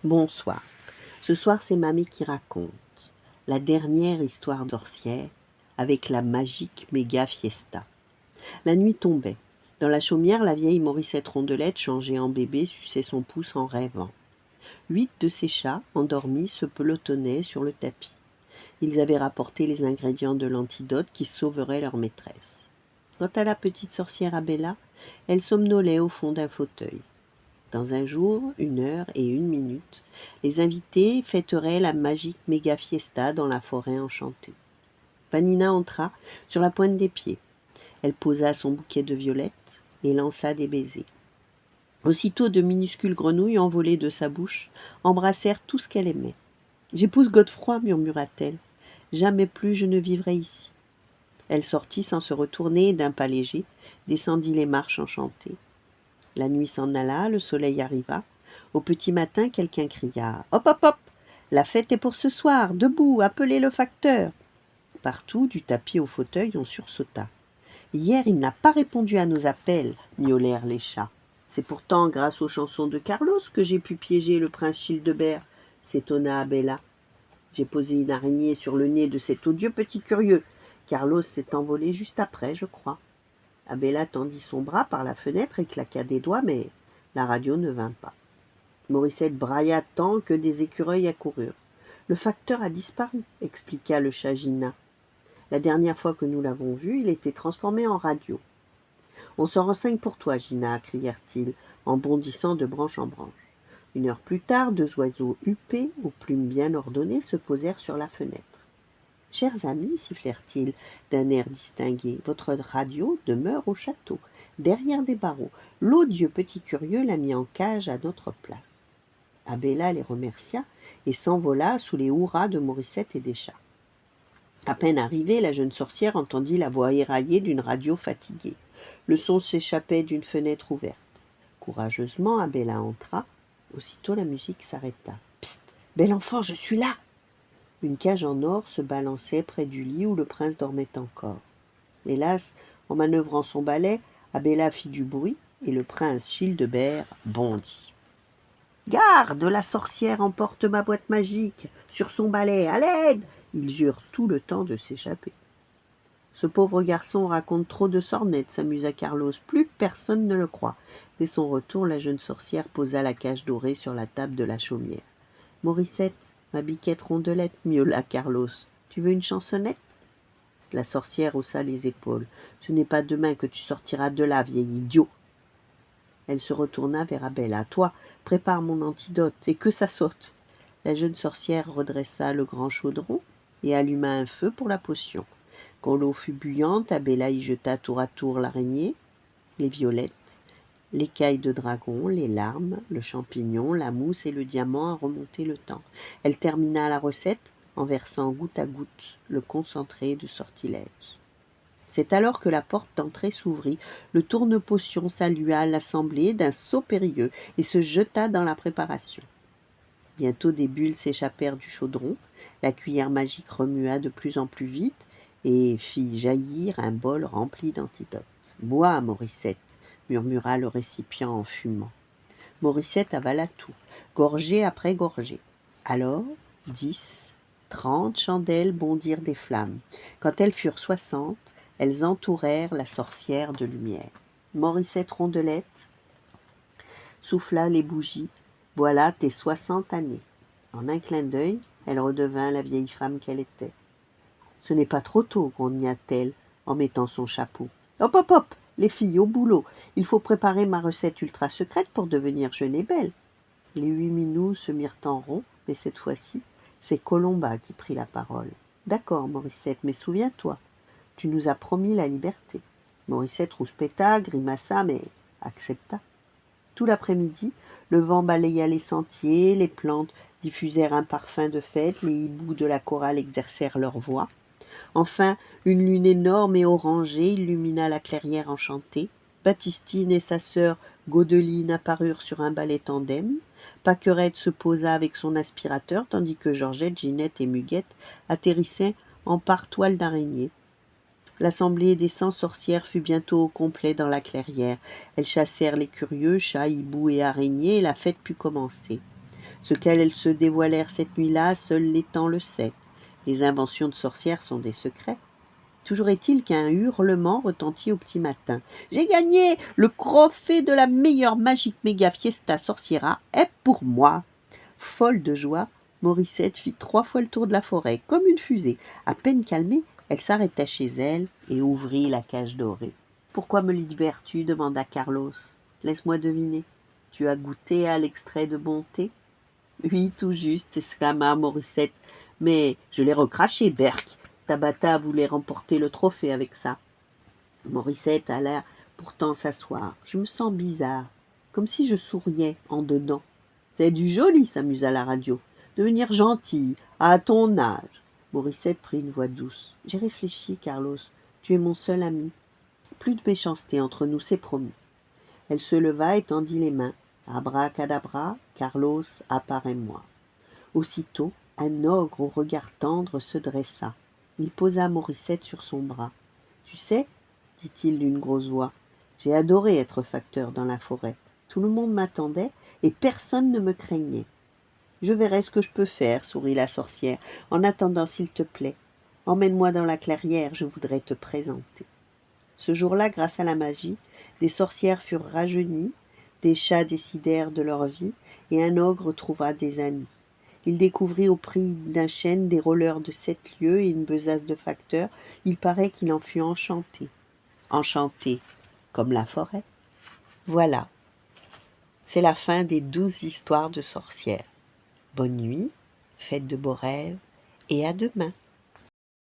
Bonsoir. Ce soir, c'est Mamie qui raconte la dernière histoire sorcière avec la magique méga fiesta. La nuit tombait. Dans la chaumière, la vieille Morissette Rondelette, changée en bébé, suçait son pouce en rêvant. 8 de ses chats, endormis, se pelotonnaient sur le tapis. Ils avaient rapporté les ingrédients de l'antidote qui sauverait leur maîtresse. Quant à la petite sorcière Abella, elle somnolait au fond d'un fauteuil. Dans un jour, 1 heure et 1 minute, les invités fêteraient la magique méga fiesta dans la forêt enchantée. Vanina entra sur la pointe des pieds. Elle posa son bouquet de violettes et lança des baisers. Aussitôt, de minuscules grenouilles envolées de sa bouche embrassèrent tout ce qu'elle aimait. « J'épouse Godefroy, murmura-t-elle. Jamais plus je ne vivrai ici. » Elle sortit sans se retourner d'un pas léger, descendit les marches enchantées. La nuit s'en alla, le soleil arriva. Au petit matin, quelqu'un cria « Hop, hop, hop! La fête est pour ce soir! Debout! Appelez le facteur !» Partout, du tapis au fauteuil, on sursauta. « Hier, il n'a pas répondu à nos appels !» miaulèrent les chats. « C'est pourtant grâce aux chansons de Carlos que j'ai pu piéger le prince Childebert !» s'étonna Abella. « J'ai posé une araignée sur le nez de cet odieux petit curieux. Carlos s'est envolé juste après, je crois. » Abella tendit son bras par la fenêtre et claqua des doigts, mais la radio ne vint pas. Morissette brailla tant que des écureuils accoururent. « Le facteur a disparu, » expliqua le chat Gina. « La dernière fois que nous l'avons vu, il était transformé en radio. »« On s'en renseigne pour toi, Gina, » crièrent-ils, en bondissant de branche en branche. 1 heure plus tard, 2 oiseaux huppés, aux plumes bien ordonnées, se posèrent sur la fenêtre. « Chers amis, sifflèrent-ils d'un air distingué, votre radio demeure au château, derrière des barreaux. L'odieux petit curieux l'a mis en cage à notre place. » Abella les remercia et s'envola sous les hurrahs de Morissette et des chats. À peine arrivée, la jeune sorcière entendit la voix éraillée d'une radio fatiguée. Le son s'échappait d'une fenêtre ouverte. Courageusement, Abella entra. Aussitôt, la musique s'arrêta. « Psst, bel enfant, je suis là !» Une cage en or se balançait près du lit où le prince dormait encore. Hélas, en manœuvrant son balai, Abella fit du bruit et le prince Childebert bondit. « Garde, la sorcière emporte ma boîte magique sur son balai, à l'aide !» Ils eurent tout le temps de s'échapper. « Ce pauvre garçon raconte trop de sornettes, » s'amusa Carlos. « Plus personne ne le croit. » Dès son retour, la jeune sorcière posa la cage dorée sur la table de la chaumière. « Morissette, ma biquette Rondelette, » miaula Carlos. « Tu veux une chansonnette ?» La sorcière haussa les épaules. « Ce n'est pas demain que tu sortiras de là, vieil idiot !» Elle se retourna vers Abella. « Toi, prépare mon antidote, et que ça saute !» La jeune sorcière redressa le grand chaudron et alluma un feu pour la potion. Quand l'eau fut bouillante, Abella y jeta tour à tour l'araignée, les violettes, l'écaille de dragon, les larmes, le champignon, la mousse et le diamant à remonter le temps. Elle termina la recette en versant goutte à goutte le concentré de sortilège. C'est alors que la porte d'entrée s'ouvrit, le tourne-potion salua l'assemblée d'un saut périlleux et se jeta dans la préparation. Bientôt des bulles s'échappèrent du chaudron, la cuillère magique remua de plus en plus vite et fit jaillir un bol rempli d'antidote. « Bois, Morissette !» murmura le récipient en fumant. Morissette avala tout, gorgée après gorgée. Alors, 10, 30 chandelles bondirent des flammes. Quand elles furent 60, elles entourèrent la sorcière de lumière. Morissette Rondelette souffla les bougies. « Voilà tes 60 années. » En un clin d'œil, elle redevint la vieille femme qu'elle était. « Ce n'est pas trop tôt, » grogna-t-elle en mettant son chapeau. « Hop, hop, hop, les filles, au boulot. Il faut préparer ma recette ultra secrète pour devenir jeune et belle. » Les 8 minous se mirent en rond, mais cette fois-ci, c'est Colomba qui prit la parole. « D'accord, Morissette, mais souviens-toi, tu nous as promis la liberté. » Morissette rouspéta, grimaça, mais accepta. Tout l'après-midi, le vent balaya les sentiers, les plantes diffusèrent un parfum de fête, les hiboux de la chorale exercèrent leur voix. Enfin, une lune énorme et orangée illumina la clairière enchantée. Baptistine et sa sœur Godeline apparurent sur un balai tandem. Pâquerette se posa avec son aspirateur, tandis que Georgette, Ginette et Muguette atterrissaient en pare-toile d'araignée. L'assemblée des 100 sorcières fut bientôt au complet dans la clairière. Elles chassèrent les curieux, chats, hiboux et araignées, et la fête put commencer. Ce qu'elles se dévoilèrent cette nuit-là, seul l'étang le sait. Les inventions de sorcières sont des secrets. Toujours est-il qu'un hurlement retentit au petit matin. « J'ai gagné! Le trophée de la meilleure Magic Mega Fiesta Sorciera est pour moi !» Folle de joie, Morissette fit 3 fois le tour de la forêt, comme une fusée. À peine calmée, elle s'arrêta chez elle et ouvrit la cage dorée. « Pourquoi me libères-tu » demanda Carlos. « Laisse-moi deviner. Tu as goûté à l'extrait de bonté ?»« Oui, tout juste, » exclama Morissette. « Mais je l'ai recraché, Berk. Tabata voulait remporter le trophée avec ça. » Morissette alla pourtant s'asseoir. « Je me sens bizarre, comme si je souriais en dedans. »« C'est du joli, » s'amusa la radio. « Devenir gentille, à ton âge. » Morissette prit une voix douce. « J'ai réfléchi, Carlos. Tu es mon seul ami. Plus de méchanceté entre nous, c'est promis. » Elle se leva et tendit les mains. Abracadabra, Carlos, apparais-moi. Aussitôt, un ogre au regard tendre se dressa. Il posa Morissette sur son bras. « Tu sais, dit-il d'une grosse voix, j'ai adoré être facteur dans la forêt. Tout le monde m'attendait et personne ne me craignait. Je verrai ce que je peux faire, sourit la sorcière. En attendant, s'il te plaît, emmène-moi dans la clairière, je voudrais te présenter. Ce jour-là, grâce à la magie, des sorcières furent rajeunies, des chats décidèrent de leur vie et un ogre trouva des amis. Il découvrit au prix d'un chêne des rollers de 7 lieues et une besace de facteur. Il paraît qu'il en fut enchanté. Enchanté, comme la forêt. Voilà, c'est la fin des 12 histoires de sorcières. Bonne nuit, faites de beaux rêves et à demain.